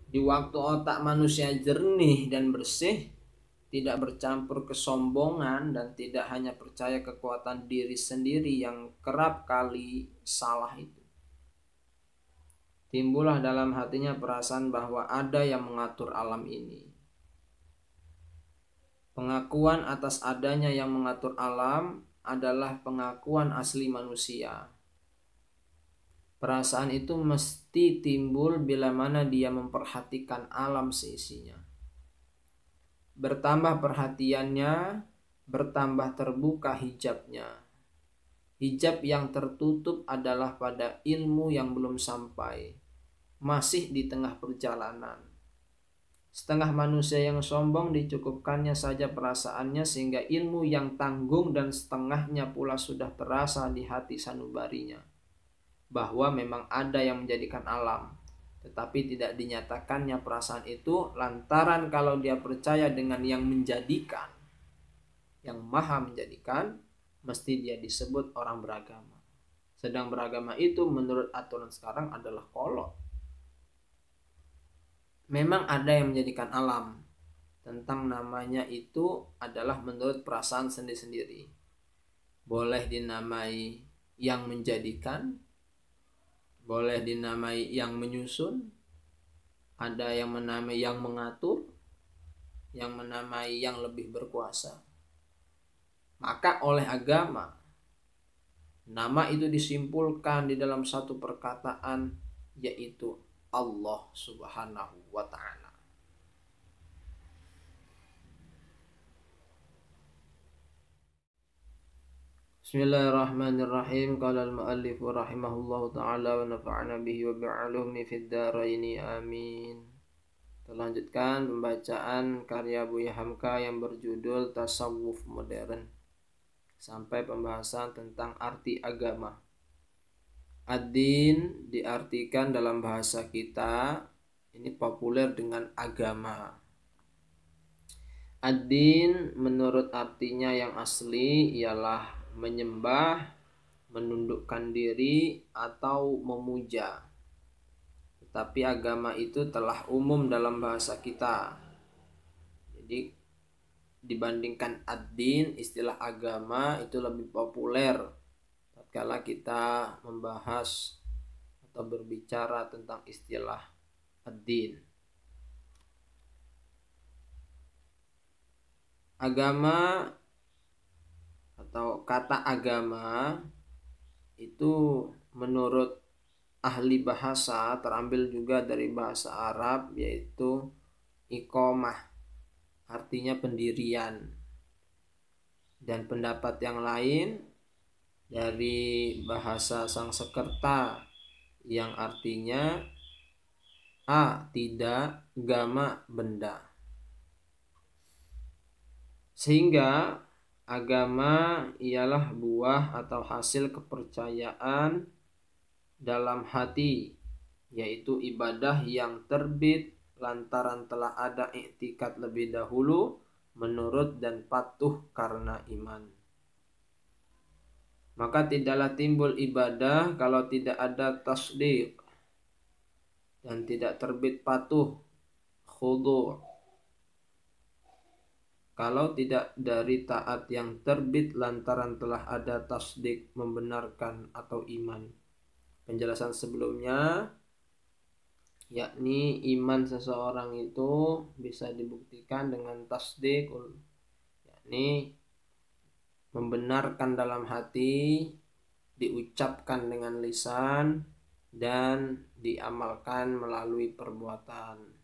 Di waktu otak manusia jernih dan bersih, tidak bercampur kesombongan dan tidak hanya percaya kekuatan diri sendiri yang kerap kali salah itu. Timbullah dalam hatinya perasaan bahwa ada yang mengatur alam ini. Pengakuan atas adanya yang mengatur alam adalah pengakuan asli manusia. Perasaan itu mesti timbul bila mana dia memperhatikan alam seisinya. Bertambah perhatiannya, bertambah terbuka hijabnya. Hijab yang tertutup adalah pada ilmu yang belum sampai, masih di tengah perjalanan. Setengah manusia yang sombong dicukupkannya saja perasaannya sehingga ilmu yang tanggung, dan setengahnya pula sudah terasa di hati sanubarinya bahwa memang ada yang menjadikan alam, tetapi tidak dinyatakannya perasaan itu lantaran kalau dia percaya dengan yang menjadikan, yang maha menjadikan, mesti dia disebut orang beragama. Sedang beragama itu menurut aturan sekarang adalah kolot. Memang ada yang menjadikan alam, tentang namanya itu adalah menurut perasaan sendiri-sendiri. Boleh dinamai yang menjadikan, boleh dinamai yang menyusun, ada yang menamai yang mengatur, yang menamai yang lebih berkuasa. Maka oleh agama, nama itu disimpulkan di dalam satu perkataan, yaitu Allah Subhanahu wa Ta'ala. Bismillahirrahmanirrahim. Qala al-muallif rahimahullahu ta'ala wa nafa'ana bihi wa bi'alumi fid dharaini amin. Terlanjutkan pembacaan karya Buya Hamka yang berjudul Tasawuf Modern sampai pembahasan tentang arti agama. Ad-din diartikan dalam bahasa kita ini populer dengan agama. Ad-din menurut artinya yang asli ialah menyembah, menundukkan diri atau memuja. Tetapi agama itu telah umum dalam bahasa kita. Jadi dibandingkan ad-din, istilah agama itu lebih populer tatkala kita membahas atau berbicara tentang istilah ad-din. Agama atau kata agama itu menurut ahli bahasa terambil juga dari bahasa Arab, yaitu iqamah, artinya pendirian. Dan pendapat yang lain dari bahasa Sanskerta yang artinya tidak, gama, benda. Sehingga agama ialah buah atau hasil kepercayaan dalam hati, yaitu ibadah yang terbit lantaran telah ada iktikad lebih dahulu, menurut dan patuh karena iman. Maka tidaklah timbul ibadah kalau tidak ada tasdik, dan tidak terbit patuh, khudu', kalau tidak dari taat yang terbit lantaran telah ada tasdik, membenarkan atau iman. Penjelasan sebelumnya, yakni iman seseorang itu bisa dibuktikan dengan tasdik, yakni membenarkan dalam hati, diucapkan dengan lisan, dan diamalkan melalui perbuatan.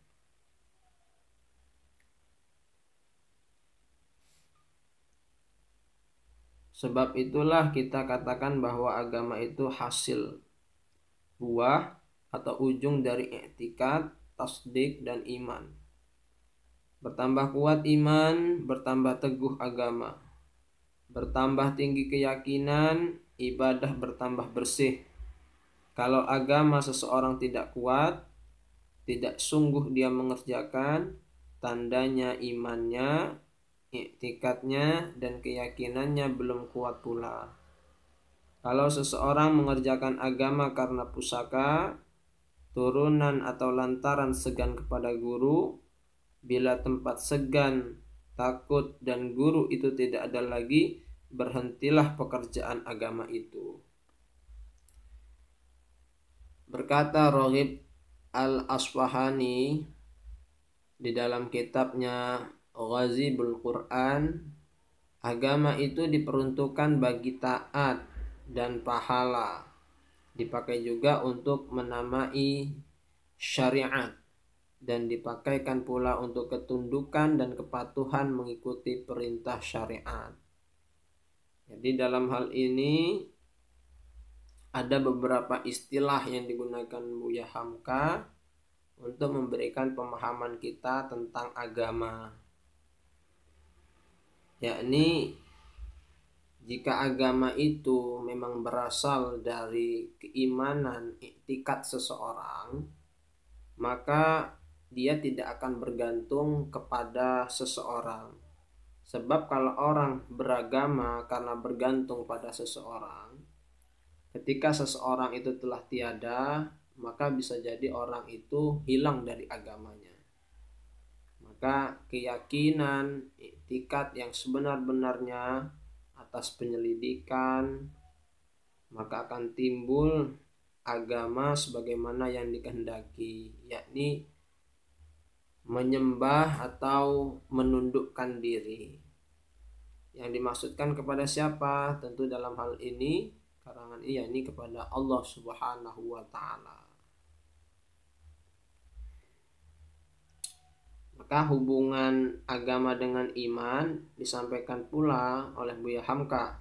Sebab itulah kita katakan bahwa agama itu hasil, buah atau ujung dari i'tikad, tasdik, dan iman. Bertambah kuat iman, bertambah teguh agama. Bertambah tinggi keyakinan, ibadah bertambah bersih. Kalau agama seseorang tidak kuat, tidak sungguh dia mengerjakan, tandanya imannya, i'tikadnya, dan keyakinannya belum kuat pula. Kalau seseorang mengerjakan agama karena pusaka, turunan atau lantaran segan kepada guru. Bila tempat segan, takut, dan guru itu tidak ada lagi, berhentilah pekerjaan agama itu. Berkata Raghib Al-Asfahani di dalam kitabnya Ghazibul Quran, agama itu diperuntukkan bagi taat dan pahala. Dipakai juga untuk menamai syariat dan dipakaikan pula untuk ketundukan dan kepatuhan mengikuti perintah syariat. Jadi dalam hal ini ada beberapa istilah yang digunakan Buya Hamka untuk memberikan pemahaman kita tentang agama. Yakni jika agama itu memang berasal dari keimanan, iktikad seseorang, maka dia tidak akan bergantung kepada seseorang. Sebab kalau orang beragama karena bergantung pada seseorang, ketika seseorang itu telah tiada, maka bisa jadi orang itu hilang dari agamanya. Maka keyakinan, iktikad yang sebenar-benarnya atas penyelidikan, maka akan timbul agama sebagaimana yang dikehendaki, yakni menyembah atau menundukkan diri. Yang dimaksudkan kepada siapa? Tentu dalam hal ini karangan ini kepada Allah Subhanahu wa taala. Maka hubungan agama dengan iman disampaikan pula oleh Buya Hamka.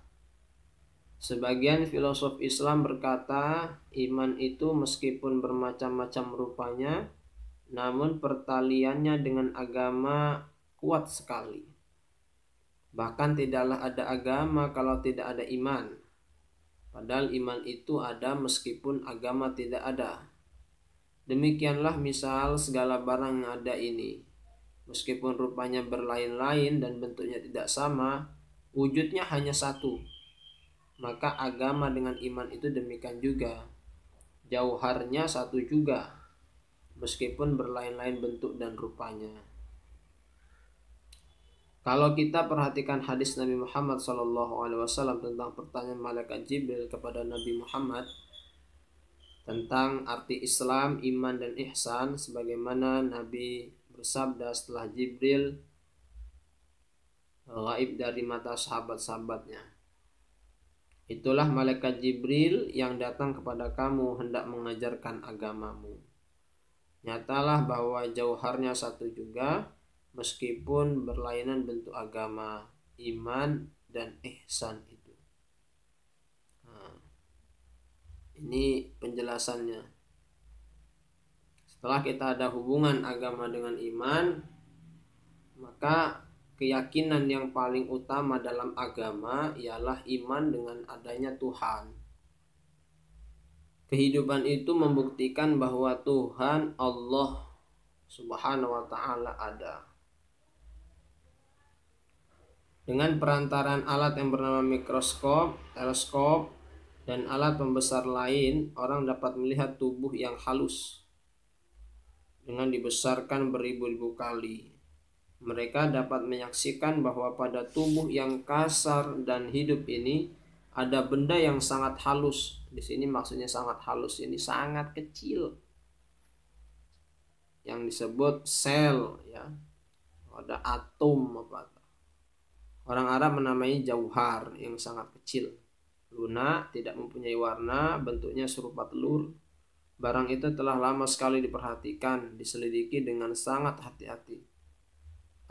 Sebagian filosof Islam berkata, iman itu meskipun bermacam-macam rupanya, namun pertaliannya dengan agama kuat sekali. Bahkan tidaklah ada agama kalau tidak ada iman. Padahal iman itu ada meskipun agama tidak ada. Demikianlah misal segala barang yang ada ini. Meskipun rupanya berlain-lain dan bentuknya tidak sama, wujudnya hanya satu. Maka agama dengan iman itu demikian juga. Jauharnya satu juga, meskipun berlain-lain bentuk dan rupanya. Kalau kita perhatikan hadis Nabi Muhammad SAW tentang pertanyaan malaikat Jibril kepada Nabi Muhammad tentang arti Islam, iman, dan ihsan, sebagaimana Nabi bersabda setelah Jibril gaib dari mata sahabat-sahabatnya, itulah malaikat Jibril yang datang kepada kamu hendak mengajarkan agamamu. Nyatalah bahwa jauharnya satu juga, meskipun berlainan bentuk agama, iman dan ihsan itu. Nah, ini penjelasannya. Setelah kita ada hubungan agama dengan iman, maka keyakinan yang paling utama dalam agama ialah iman dengan adanya Tuhan. Kehidupan itu membuktikan bahwa Tuhan Allah Subhanahu wa ta'ala ada. Dengan perantaran alat yang bernama mikroskop, teleskop, dan alat pembesar lain, orang dapat melihat tubuh yang halus dengan dibesarkan beribu-ribu kali. Mereka dapat menyaksikan bahwa pada tubuh yang kasar dan hidup ini ada benda yang sangat halus. Di sini maksudnya sangat halus, ini sangat kecil, yang disebut sel, ya. Ada atom apa. Orang Arab menamai jauhar yang sangat kecil, lunak, tidak mempunyai warna, bentuknya serupa telur. Barang itu telah lama sekali diperhatikan, diselidiki dengan sangat hati-hati.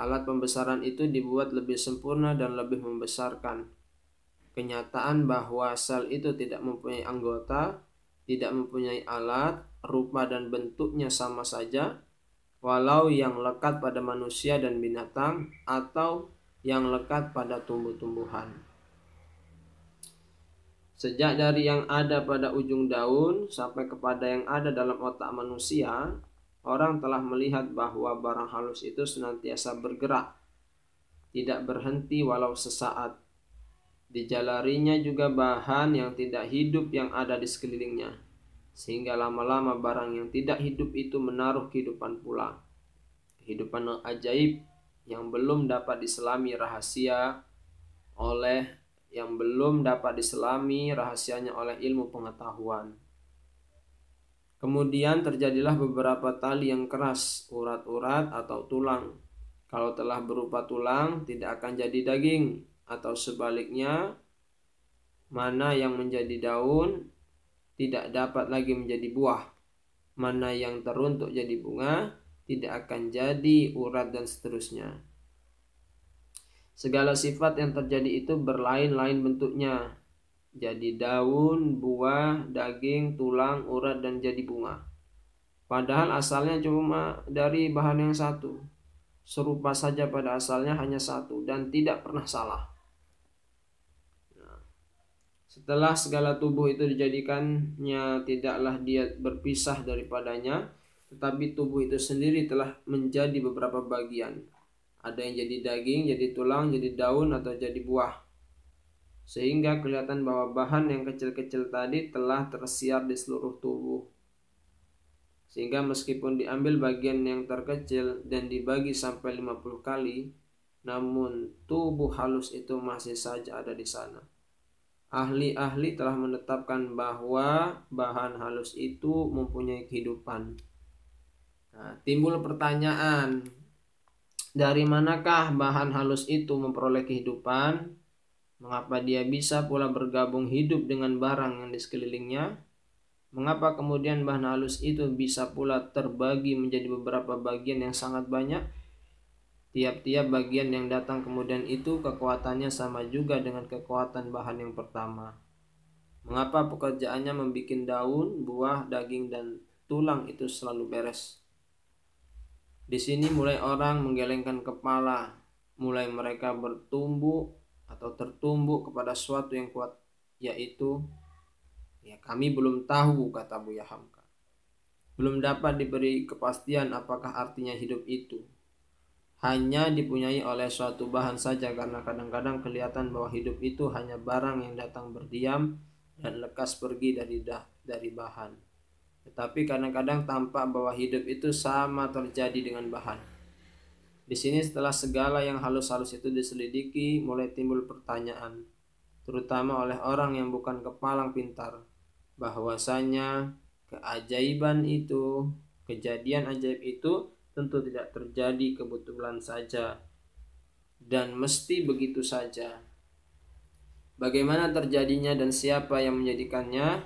Alat pembesaran itu dibuat lebih sempurna dan lebih membesarkan. Kenyataan bahwa sel itu tidak mempunyai anggota, tidak mempunyai alat, rupa dan bentuknya sama saja, walau yang lekat pada manusia dan binatang atau yang lekat pada tumbuh-tumbuhan. Sejak dari yang ada pada ujung daun sampai kepada yang ada dalam otak manusia, orang telah melihat bahwa barang halus itu senantiasa bergerak, tidak berhenti walau sesaat. Dijalarinya juga bahan yang tidak hidup yang ada di sekelilingnya. sehingga lama-lama barang yang tidak hidup itu menaruh kehidupan pula. Kehidupan ajaib yang belum dapat diselami rahasianya oleh ilmu pengetahuan. Kemudian terjadilah beberapa tali yang keras, urat-urat atau tulang. Kalau telah berupa tulang, tidak akan jadi daging, atau sebaliknya, mana yang menjadi daun tidak dapat lagi menjadi buah. Mana yang teruntuk jadi bunga tidak akan jadi urat, dan seterusnya. Segala sifat yang terjadi itu berlain-lain bentuknya. Jadi daun, buah, daging, tulang, urat, dan jadi bunga. Padahal asalnya cuma dari bahan yang satu. Serupa saja pada asalnya, hanya satu, dan tidak pernah salah. Setelah segala tubuh itu dijadikannya, tidaklah dia berpisah daripadanya, tetapi tubuh itu sendiri telah menjadi beberapa bagian. Ada yang jadi daging, jadi tulang, jadi daun, atau jadi buah. Sehingga kelihatan bahwa bahan yang kecil-kecil tadi telah tersiar di seluruh tubuh. Sehingga meskipun diambil bagian yang terkecil dan dibagi sampai 50 kali, namun tubuh halus itu masih saja ada di sana. Ahli-ahli telah menetapkan bahwa bahan halus itu mempunyai kehidupan. Nah, timbul pertanyaan, dari manakah bahan halus itu memperoleh kehidupan? Mengapa dia bisa pula bergabung hidup dengan barang yang di sekelilingnya? Mengapa kemudian bahan halus itu bisa pula terbagi menjadi beberapa bagian yang sangat banyak? Tiap-tiap bagian yang datang kemudian itu kekuatannya sama juga dengan kekuatan bahan yang pertama. Mengapa pekerjaannya membuat daun, buah, daging, dan tulang itu selalu beres? Di sini mulai orang menggelengkan kepala, mulai mereka bertumbuh atau tertumbuk kepada suatu yang kuat, yaitu, ya kami belum tahu, kata Buya Hamka. Belum dapat diberi kepastian apakah artinya hidup itu. Hanya dipunyai oleh suatu bahan saja, karena kadang-kadang kelihatan bahwa hidup itu hanya barang yang datang berdiam dan lekas pergi dari bahan. Tetapi kadang-kadang tampak bahwa hidup itu sama terjadi dengan bahan. Di sini setelah segala yang halus-halus itu diselidiki, mulai timbul pertanyaan, terutama oleh orang yang bukan kepalang pintar, bahwasanya keajaiban itu, kejadian ajaib itu tentu tidak terjadi kebetulan saja dan mesti begitu saja. Bagaimana terjadinya dan siapa yang menjadikannya,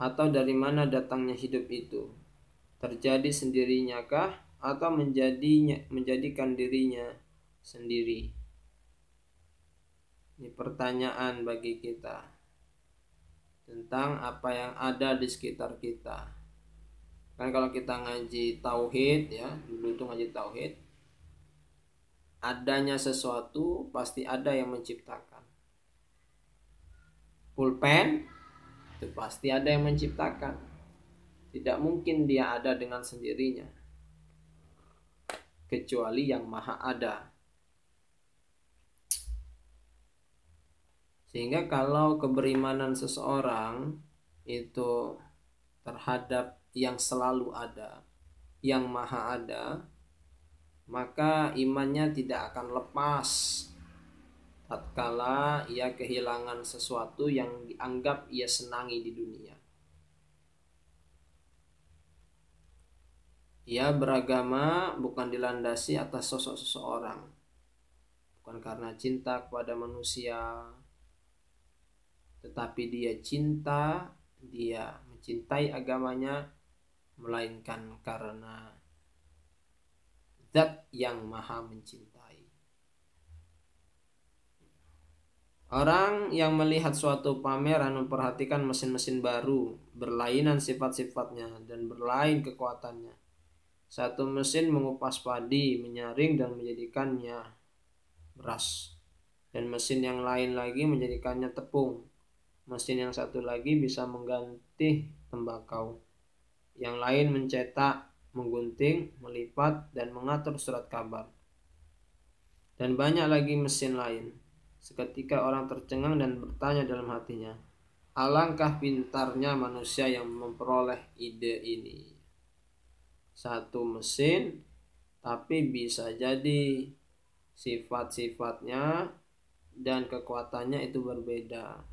atau dari mana datangnya hidup itu? Terjadi sendirinya kah, atau menjadikan dirinya sendiri? Ini pertanyaan bagi kita tentang apa yang ada di sekitar kita. Kan kalau kita ngaji tauhid, ya dulu itu ngaji tauhid, adanya sesuatu pasti ada yang menciptakan. Pulpen itu pasti ada yang menciptakan. Tidak mungkin dia ada dengan sendirinya, kecuali yang maha ada. Sehingga kalau keberimanan seseorang itu terhadap yang selalu ada, yang maha ada, maka imannya tidak akan lepas tatkala ia kehilangan sesuatu yang dianggap ia senangi di dunia. Ia beragama bukan dilandasi atas sosok seseorang, bukan karena cinta kepada manusia, tetapi dia mencintai agamanya, melainkan karena Zat yang maha mencintai. Orang yang melihat suatu pameran memperhatikan mesin-mesin baru, berlainan sifat-sifatnya dan berlain kekuatannya. Satu mesin mengupas padi, menyaring dan menjadikannya beras, dan mesin yang lain lagi menjadikannya tepung. Mesin yang satu lagi bisa mengganti tembakau, yang lain mencetak, menggunting, melipat, dan mengatur surat kabar. Dan banyak lagi mesin lain. Seketika orang tercengang dan bertanya dalam hatinya, Alangkah pintarnya manusia yang memperoleh ide ini. Satu mesin, tapi bisa jadi sifat-sifatnya dan kekuatannya itu berbeda.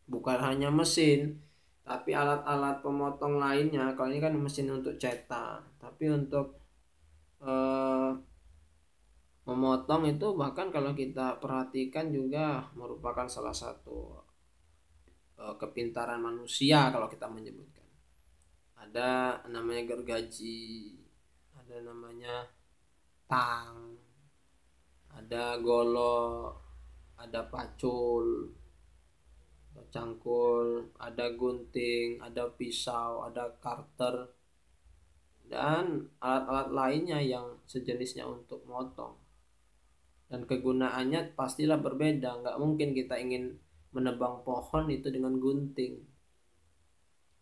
Bukan hanya mesin, tapi alat-alat pemotong lainnya. Kalau ini kan mesin untuk cetak, tapi untuk memotong itu bahkan kalau kita perhatikan juga merupakan salah satu kepintaran manusia kalau kita menyebutkan. Ada namanya gergaji, ada namanya tang, ada golok, ada pacul, ada cangkul, ada gunting, ada pisau, ada karter, dan alat-alat lainnya yang sejenisnya untuk motong. Dan kegunaannya pastilah berbeda. Nggak mungkin kita ingin menebang pohon itu dengan gunting,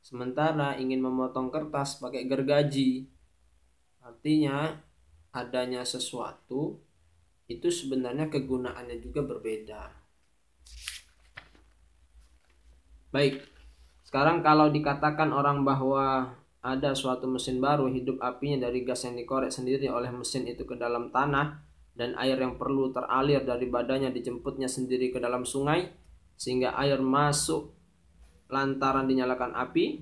sementara ingin memotong kertas pakai gergaji. Artinya adanya sesuatu itu sebenarnya kegunaannya juga berbeda. Baik, sekarang kalau dikatakan orang bahwa ada suatu mesin baru, hidup apinya dari gas yang dikorek sendiri oleh mesin itu ke dalam tanah, dan air yang perlu teralir dari badannya dijemputnya sendiri ke dalam sungai, sehingga air masuk lantaran dinyalakan api,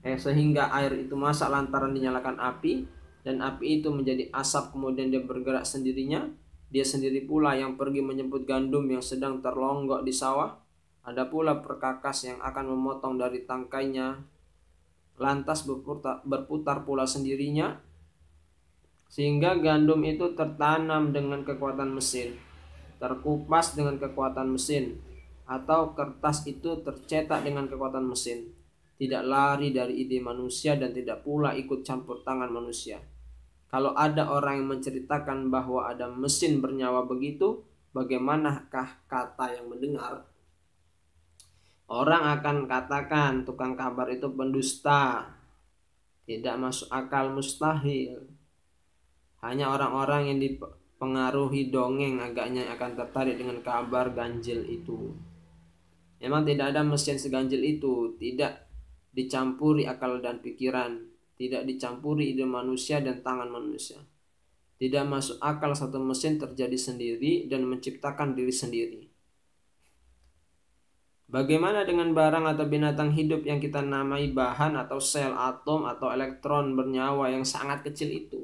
sehingga air itu masak lantaran dinyalakan api, dan api itu menjadi asap, kemudian dia bergerak sendirinya. Dia sendiri pula yang pergi menjemput gandum yang sedang terlonggok di sawah. Ada pula perkakas yang akan memotong dari tangkainya, lantas berputar pula sendirinya, sehingga gandum itu tertanam dengan kekuatan mesin, terkupas dengan kekuatan mesin, atau kertas itu tercetak dengan kekuatan mesin. Tidak lari dari ide manusia dan tidak pula ikut campur tangan manusia. Kalau ada orang yang menceritakan bahwa ada mesin bernyawa begitu, bagaimanakah kata yang mendengar? Orang akan katakan tukang kabar itu pendusta, tidak masuk akal, mustahil. Hanya orang-orang yang dipengaruhi dongeng agaknya akan tertarik dengan kabar ganjil itu. Memang tidak ada mesin seganjil itu, tidak dicampuri akal dan pikiran, tidak dicampuri ide manusia dan tangan manusia. Tidak masuk akal satu mesin terjadi sendiri dan menciptakan diri sendiri. Bagaimana dengan barang atau binatang hidup yang kita namai bahan atau sel, atom atau elektron bernyawa yang sangat kecil itu?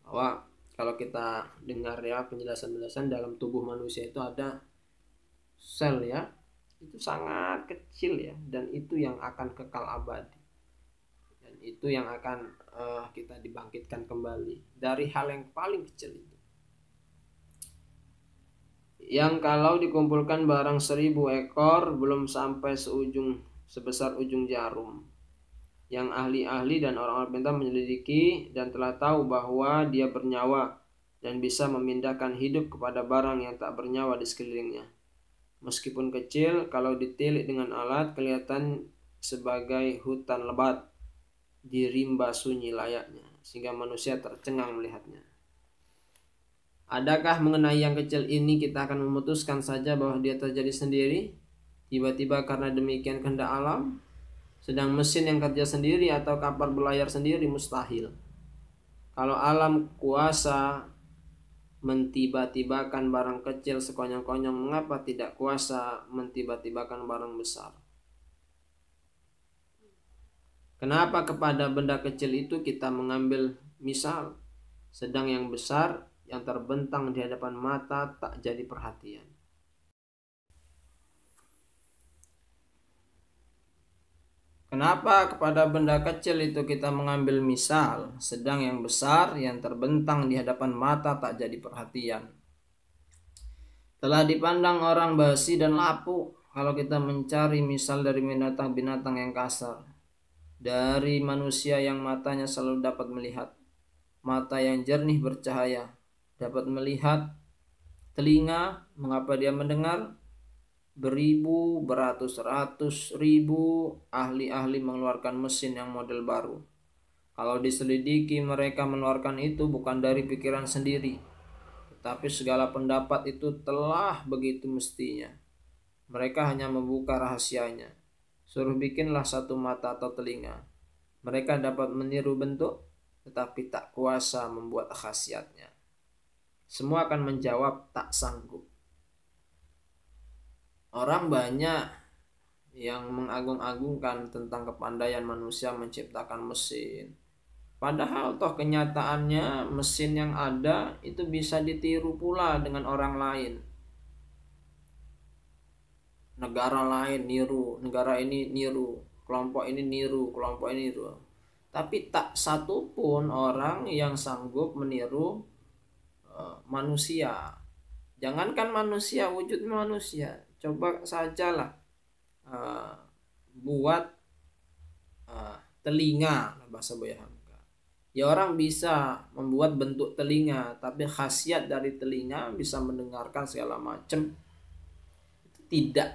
Bahwa kalau kita dengar ya penjelasan-penjelasan, dalam tubuh manusia itu ada sel ya, itu sangat kecil ya, dan itu yang akan kekal abadi, dan itu yang akan kita dibangkitkan kembali dari hal yang paling kecil itu, yang kalau dikumpulkan barang 1000 ekor belum sampai sebesar ujung jarum, yang ahli-ahli dan orang-orang pintar menyelidiki dan telah tahu bahwa dia bernyawa dan bisa memindahkan hidup kepada barang yang tak bernyawa di sekelilingnya. Meskipun kecil, kalau ditilik dengan alat kelihatan sebagai hutan lebat di rimba sunyi layaknya, sehingga manusia tercengang melihatnya. Adakah mengenai yang kecil ini kita akan memutuskan saja bahwa dia terjadi sendiri, tiba-tiba karena demikian kehendak alam? Sedang mesin yang kerja sendiri atau kapal berlayar sendiri mustahil. Kalau alam kuasa mentiba-tibakan barang kecil sekonyong-konyong, mengapa tidak kuasa mentiba-tibakan barang besar? Kenapa kepada benda kecil itu kita mengambil misal, sedang yang besar yang terbentang di hadapan mata tak jadi perhatian? Kenapa kepada benda kecil itu kita mengambil misal, sedang yang besar yang terbentang di hadapan mata tak jadi perhatian? Telah dipandang orang basi dan lapuk kalau kita mencari misal dari binatang-binatang yang kasar, dari manusia yang matanya selalu dapat melihat, mata yang jernih bercahaya, dapat melihat, telinga, mengapa dia mendengar? Beribu, beratus-ratus ribu ahli-ahli mengeluarkan mesin yang model baru. Kalau diselidiki, mereka mengeluarkan itu bukan dari pikiran sendiri, tetapi segala pendapat itu telah begitu mestinya. Mereka hanya membuka rahasianya. Suruh bikinlah satu mata atau telinga. Mereka dapat meniru bentuk, tetapi tak kuasa membuat khasiatnya. Semua akan menjawab tak sanggup. Orang banyak yang mengagung-agungkan tentang kepandaian manusia menciptakan mesin. Padahal toh kenyataannya mesin yang ada itu bisa ditiru pula dengan orang lain. Negara lain niru, negara ini niru, kelompok ini niru, kelompok ini niru. Tapi tak satu pun orang yang sanggup meniru manusia. Jangankan manusia, wujud manusia. Coba sajalah buat telinga, bahasa Buya Hamka. Ya orang bisa membuat bentuk telinga, tapi khasiat dari telinga bisa mendengarkan segala macam. Tidak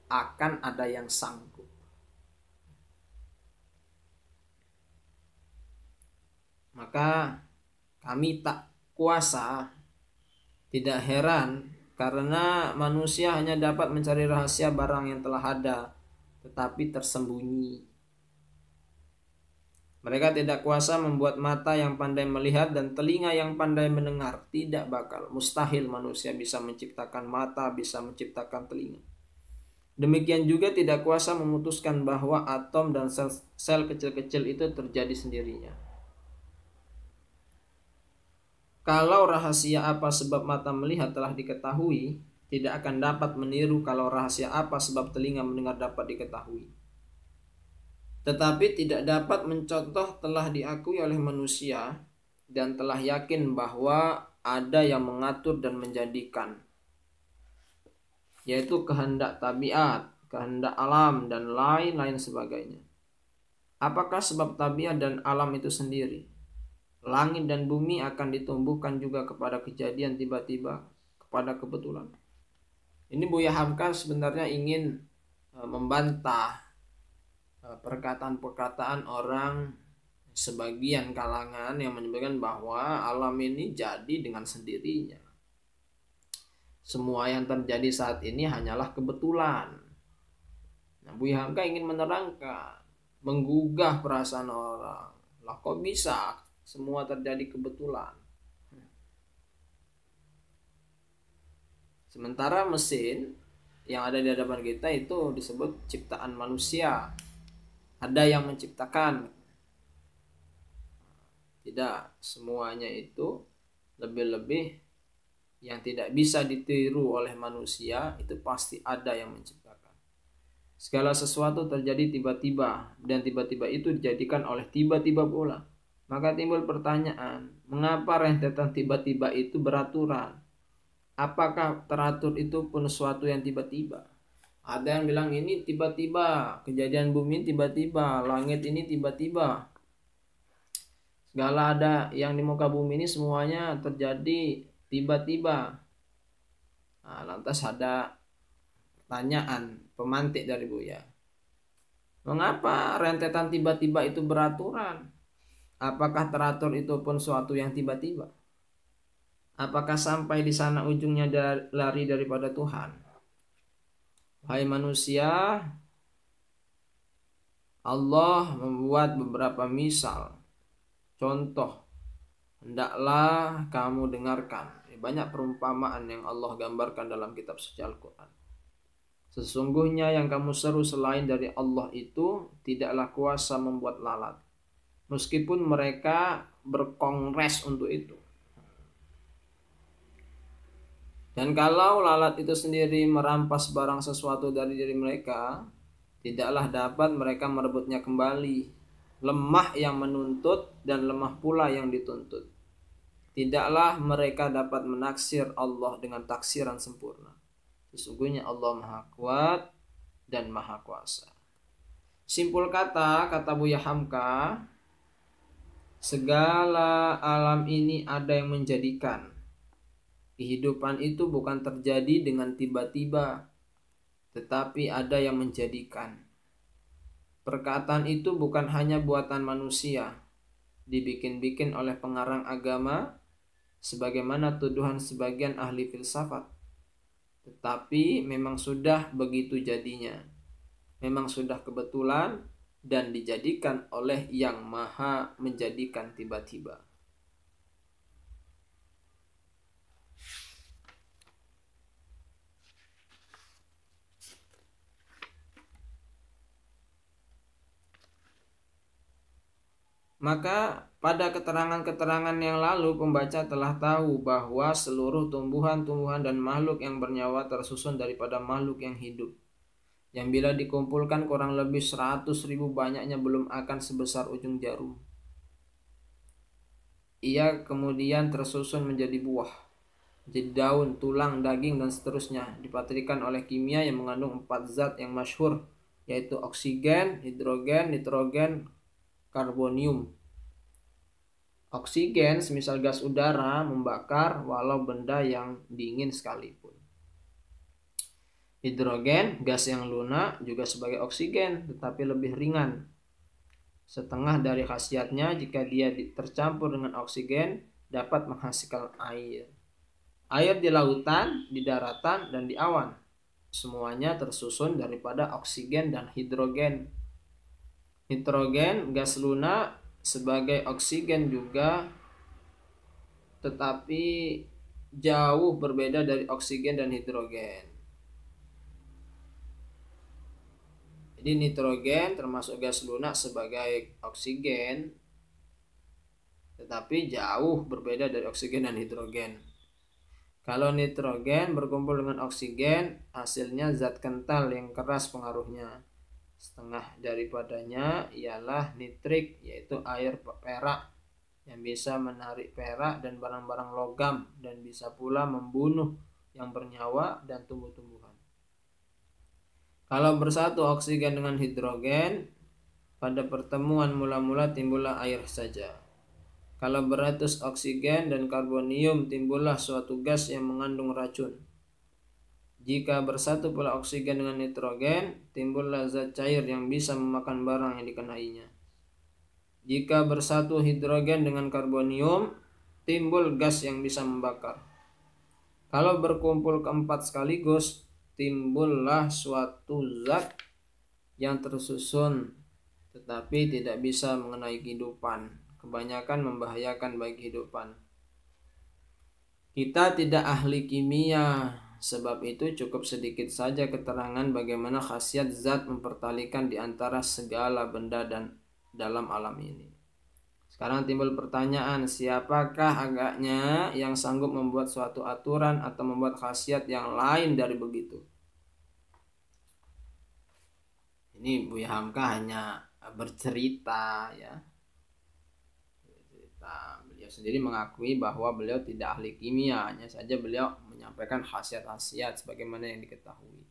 akan ada yang sanggup. Maka kami tak kuasa. Tidak heran karena manusia hanya dapat mencari rahasia barang yang telah ada, tetapi tersembunyi. Mereka tidak kuasa membuat mata yang pandai melihat dan telinga yang pandai mendengar. Tidak bakal, mustahil manusia bisa menciptakan mata, bisa menciptakan telinga. Demikian juga tidak kuasa memutuskan bahwa atom dan sel kecil-kecil itu terjadi sendirinya. Kalau rahasia apa sebab mata melihat telah diketahui, tidak akan dapat meniru kalau rahasia apa sebab telinga mendengar dapat diketahui. Tetapi tidak dapat mencontoh telah diakui oleh manusia dan telah yakin bahwa ada yang mengatur dan menjadikan, yaitu kehendak tabiat, kehendak alam, dan lain-lain sebagainya. Apakah sebab tabiat dan alam itu sendiri? Langit dan bumi akan ditumbuhkan juga kepada kejadian tiba-tiba, kepada kebetulan. Ini Buya Hamka sebenarnya ingin membantah perkataan-perkataan orang sebagian kalangan yang menyebutkan bahwa alam ini jadi dengan sendirinya. Semua yang terjadi saat ini hanyalah kebetulan. Nah, Buya Hamka ingin menerangkan, menggugah perasaan orang. Lah kok bisa semua terjadi kebetulan? Sementara mesin yang ada di hadapan kita itu disebut ciptaan manusia. Ada yang menciptakan. Tidak semuanya itu, lebih-lebih yang tidak bisa ditiru oleh manusia itu pasti ada yang menciptakan. Segala sesuatu terjadi tiba-tiba dan tiba-tiba itu dijadikan oleh tiba-tiba pula. Maka timbul pertanyaan, mengapa rentetan tiba-tiba itu beraturan? Apakah teratur itu pun sesuatu yang tiba-tiba? Ada yang bilang ini tiba-tiba, kejadian bumi tiba-tiba, langit ini tiba-tiba. Segala ada yang di muka bumi ini semuanya terjadi tiba-tiba. Nah, lantas ada pertanyaan pemantik dari Buya. Mengapa rentetan tiba-tiba itu beraturan? Apakah teratur itu pun suatu yang tiba-tiba? Apakah sampai di sana ujungnya lari daripada Tuhan? Hai manusia, Allah membuat beberapa misal, contoh, hendaklah kamu dengarkan. Banyak perumpamaan yang Allah gambarkan dalam kitab suci Al-Quran. Sesungguhnya yang kamu seru selain dari Allah itu tidaklah kuasa membuat lalat, meskipun mereka berkongres untuk itu. Dan kalau lalat itu sendiri merampas barang sesuatu dari diri mereka, tidaklah dapat mereka merebutnya kembali. Lemah yang menuntut dan lemah pula yang dituntut. Tidaklah mereka dapat menaksir Allah dengan taksiran sempurna. Sesungguhnya Allah Maha Kuat dan Maha Kuasa. Simpul kata Buya Hamka, segala alam ini ada yang menjadikan. Kehidupan itu bukan terjadi dengan tiba-tiba, tetapi ada yang menjadikan. Perkataan itu bukan hanya buatan manusia, dibikin-bikin oleh pengarang agama, sebagaimana tuduhan sebagian ahli filsafat. tetapi memang sudah begitu jadinya. Memang sudah kebetulan dan dijadikan oleh Yang Maha menjadikan tiba-tiba. Maka pada keterangan-keterangan yang lalu pembaca telah tahu bahwa seluruh tumbuhan-tumbuhan dan makhluk yang bernyawa tersusun daripada makhluk yang hidup, yang bila dikumpulkan kurang lebih 100.000 banyaknya belum akan sebesar ujung jarum. Ia kemudian tersusun menjadi buah, jadi daun, tulang, daging, dan seterusnya, dipatrikan oleh kimia yang mengandung 4 zat yang masyhur, yaitu oksigen, hidrogen, nitrogen, karbonium. Oksigen, semisal gas udara, membakar walau benda yang dingin sekalipun. Hidrogen, gas yang lunak, juga sebagai oksigen, tetapi lebih ringan. Setengah dari khasiatnya jika dia tercampur dengan oksigen dapat menghasilkan air. Air di lautan, di daratan, dan di awan. Semuanya tersusun daripada oksigen dan hidrogen. Nitrogen, gas lunak, sebagai oksigen juga, tetapi jauh berbeda dari oksigen dan hidrogen. Jadi nitrogen termasuk gas lunak sebagai oksigen, tetapi jauh berbeda dari oksigen dan hidrogen. Kalau nitrogen berkumpul dengan oksigen, hasilnya zat kental yang keras pengaruhnya. Setengah daripadanya ialah nitrik, yaitu air perak yang bisa menarik perak dan barang-barang logam, dan bisa pula membunuh yang bernyawa dan tumbuh-tumbuhan. Kalau bersatu oksigen dengan hidrogen, pada pertemuan mula-mula timbullah air saja. Kalau beratus oksigen dan karbonium, timbullah suatu gas yang mengandung racun. Jika bersatu pula oksigen dengan nitrogen, timbullah zat cair yang bisa memakan barang yang dikenainya. Jika bersatu hidrogen dengan karbonium, timbul gas yang bisa membakar. Kalau berkumpul keempat sekaligus, timbullah suatu zat yang tersusun tetapi tidak bisa mengenai kehidupan. Kebanyakan membahayakan bagi kehidupan. Kita tidak ahli kimia, sebab itu cukup sedikit saja keterangan bagaimana khasiat zat mempertalikan di antara segala benda dan dalam alam ini. Sekarang timbul pertanyaan, siapakah agaknya yang sanggup membuat suatu aturan atau membuat khasiat yang lain dari begitu? Ini Buya Hamka hanya bercerita, ya. Beliau sendiri mengakui bahwa beliau tidak ahli kimia, hanya saja beliau menyampaikan khasiat-khasiat sebagaimana yang diketahui.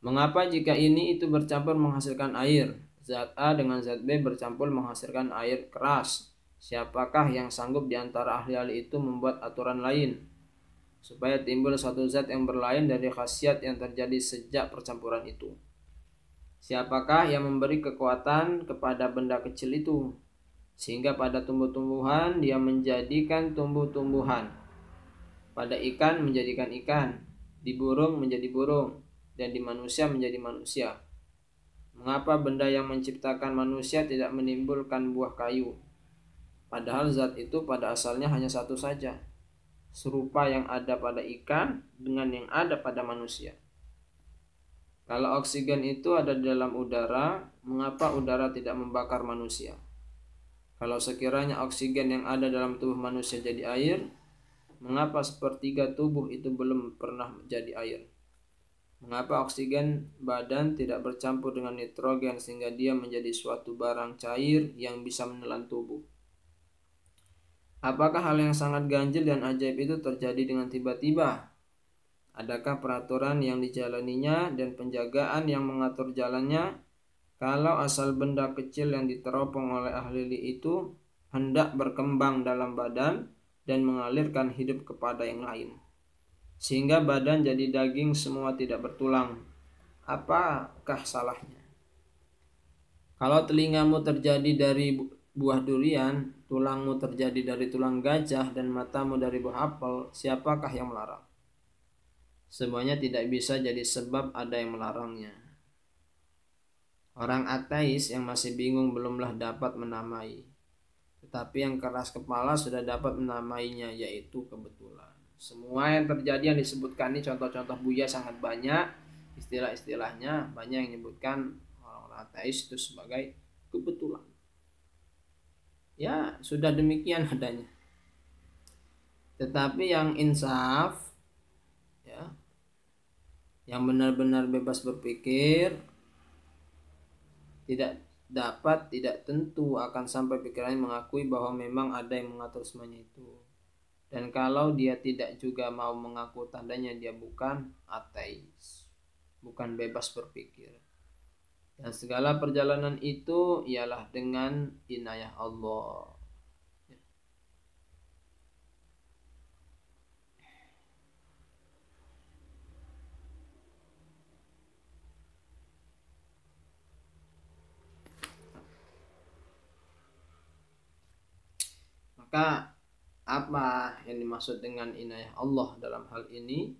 Mengapa jika ini itu bercampur menghasilkan air? Zat A dengan zat B bercampur menghasilkan air keras. Siapakah yang sanggup di antara ahli-ahli itu membuat aturan lain supaya timbul satu zat yang berlain dari khasiat yang terjadi sejak percampuran itu? Siapakah yang memberi kekuatan kepada benda kecil itu sehingga pada tumbuh-tumbuhan dia menjadikan tumbuh-tumbuhan, pada ikan menjadikan ikan, di burung menjadi burung, dan di manusia menjadi manusia? Mengapa benda yang menciptakan manusia tidak menimbulkan buah kayu? Padahal zat itu pada asalnya hanya satu saja, serupa yang ada pada ikan dengan yang ada pada manusia. Kalau oksigen itu ada di dalam udara, mengapa udara tidak membakar manusia? Kalau sekiranya oksigen yang ada dalam tubuh manusia jadi air, mengapa sepertiga tubuh itu belum pernah jadi air? Mengapa oksigen badan tidak bercampur dengan nitrogen sehingga dia menjadi suatu barang cair yang bisa menelan tubuh? Apakah hal yang sangat ganjil dan ajaib itu terjadi dengan tiba-tiba? Adakah peraturan yang dijalaninya dan penjagaan yang mengatur jalannya? Kalau asal benda kecil yang diteropong oleh ahli itu hendak berkembang dalam badan dan mengalirkan hidup kepada yang lain, sehingga badan jadi daging semua tidak bertulang, apakah salahnya? Kalau telingamu terjadi dari buah durian, tulangmu terjadi dari tulang gajah, dan matamu dari buah apel, siapakah yang melarang? semuanya tidak bisa jadi sebab ada yang melarangnya. Orang ateis yang masih bingung belumlah dapat menamai, tetapi yang keras kepala sudah dapat menamainya, yaitu kebetulan. Semua yang terjadi yang disebutkan ini contoh-contoh Buya sangat banyak, istilah-istilahnya banyak yang menyebutkan orang-orang ateis itu sebagai kebetulan. Ya sudah demikian adanya. Tetapi yang insaf, ya, yang benar-benar bebas berpikir, tidak tentu akan sampai pikirannya mengakui bahwa memang ada yang mengatur semuanya itu. Dan kalau dia tidak juga mau mengaku, tandanya dia bukan ateis, bukan bebas berpikir. Dan segala perjalanan itu ialah dengan inayah Allah. Maka apa yang dimaksud dengan inayah Allah dalam hal ini?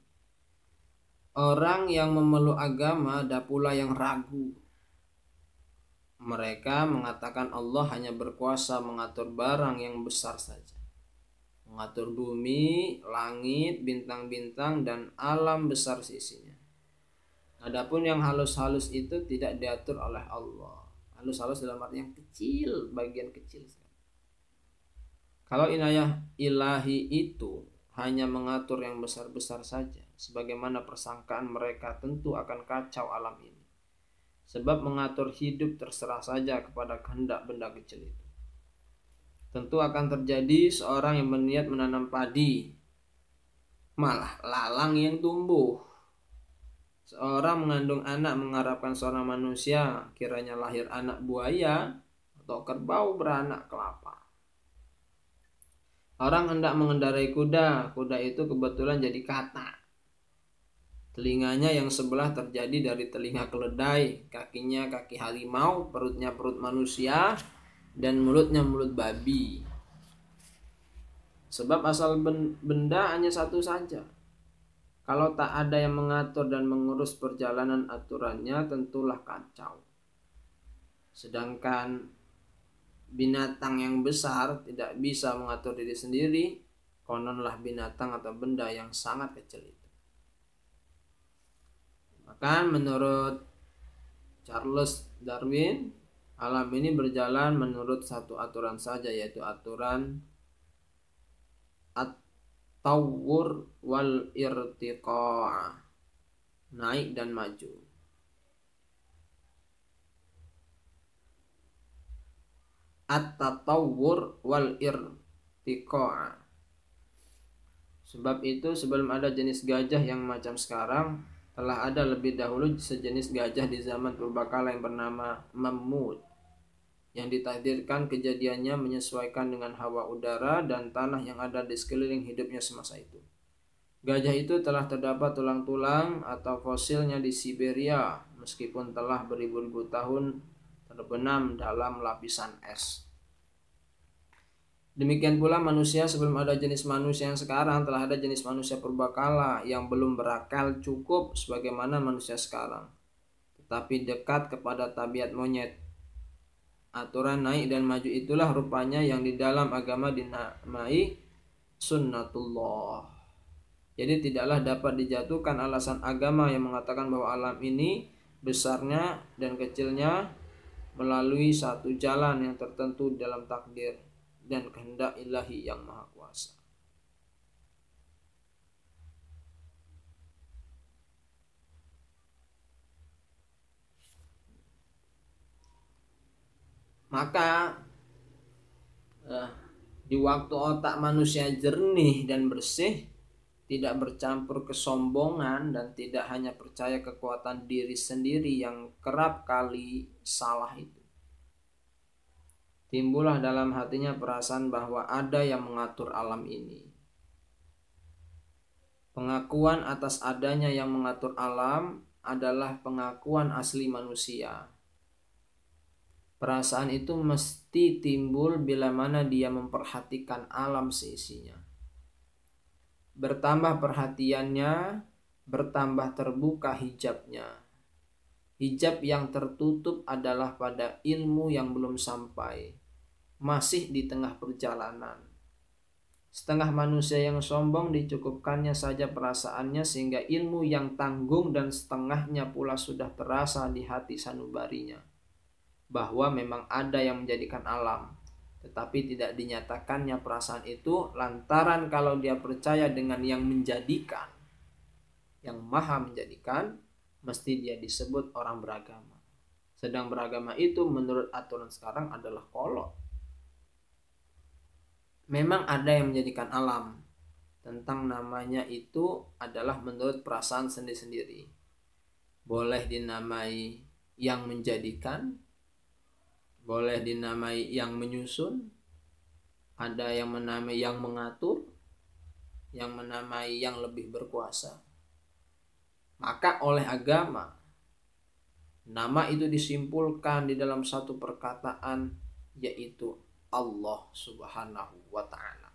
Orang yang memeluk agama ada pula yang ragu. Mereka mengatakan Allah hanya berkuasa mengatur barang yang besar saja, mengatur bumi, langit, bintang-bintang, dan alam besar sisinya. Adapun yang halus-halus itu tidak diatur oleh Allah. Halus-halus dalam arti yang kecil, bagian kecil. Kalau inayah ilahi itu hanya mengatur yang besar-besar saja, sebagaimana persangkaan mereka, tentu akan kacau alam ini. Sebab mengatur hidup terserah saja kepada kehendak benda kecil itu. Tentu akan terjadi seorang yang berniat menanam padi, malah lalang yang tumbuh. Seorang mengandung anak mengharapkan seorang manusia kiranya lahir anak buaya atau kerbau beranak kelapa. Orang hendak mengendarai kuda, kuda itu kebetulan jadi katak. Telinganya yang sebelah terjadi dari telinga keledai, kakinya kaki harimau, perutnya perut manusia, dan mulutnya mulut babi. Sebab asal benda hanya satu saja. Kalau tak ada yang mengatur dan mengurus perjalanan aturannya, tentulah kacau. Sedangkan binatang yang besar tidak bisa mengatur diri sendiri, kononlah binatang atau benda yang sangat kecil itu. Maka menurut Charles Darwin, alam ini berjalan menurut satu aturan saja, yaitu aturan at-tawwur wal irtiqa', naik dan maju. At-tatawwur wal irtiqa'. Sebab itu sebelum ada jenis gajah yang macam sekarang, telah ada lebih dahulu sejenis gajah di zaman purbakala yang bernama Mammut, yang ditakdirkan kejadiannya menyesuaikan dengan hawa udara dan tanah yang ada di sekeliling hidupnya semasa itu. Gajah itu telah terdapat tulang-tulang atau fosilnya di Siberia, meskipun telah beribu-ribu tahun terbenam dalam lapisan es. Demikian pula manusia, sebelum ada jenis manusia yang sekarang, telah ada jenis manusia purbakala yang belum berakal cukup sebagaimana manusia sekarang, tetapi dekat kepada tabiat monyet. Aturan naik dan maju itulah rupanya yang di dalam agama dinamai sunnatullah. Jadi tidaklah dapat dijatuhkan alasan agama yang mengatakan bahwa alam ini besarnya dan kecilnya melalui satu jalan yang tertentu dalam takdir dan kehendak ilahi yang maha kuasa. Maka di waktu otak manusia jernih dan bersih, tidak bercampur kesombongan dan tidak hanya percaya kekuatan diri sendiri yang kerap kali salah itu, timbullah dalam hatinya perasaan bahwa ada yang mengatur alam ini. Pengakuan atas adanya yang mengatur alam adalah pengakuan asli manusia. Perasaan itu mesti timbul bila mana dia memperhatikan alam seisinya. Bertambah perhatiannya, bertambah terbuka hijabnya. Hijab yang tertutup adalah pada ilmu yang belum sampai, masih di tengah perjalanan. Setengah manusia yang sombong dicukupkannya saja perasaannya sehingga ilmu yang tanggung, dan setengahnya pula sudah terasa di hati sanubarinya bahwa memang ada yang menjadikan alam, tetapi tidak dinyatakannya perasaan itu lantaran kalau dia percaya dengan yang menjadikan, yang maha menjadikan, mesti dia disebut orang beragama. Sedang beragama itu menurut aturan sekarang adalah kolot. Memang ada yang menjadikan alam, tentang namanya itu adalah menurut perasaan sendiri-sendiri. Boleh dinamai yang menjadikan, boleh dinamai yang menyusun, ada yang menamai yang mengatur, yang menamai yang lebih berkuasa. Maka oleh agama, nama itu disimpulkan di dalam satu perkataan, yaitu Allah Subhanahu wa ta'ala.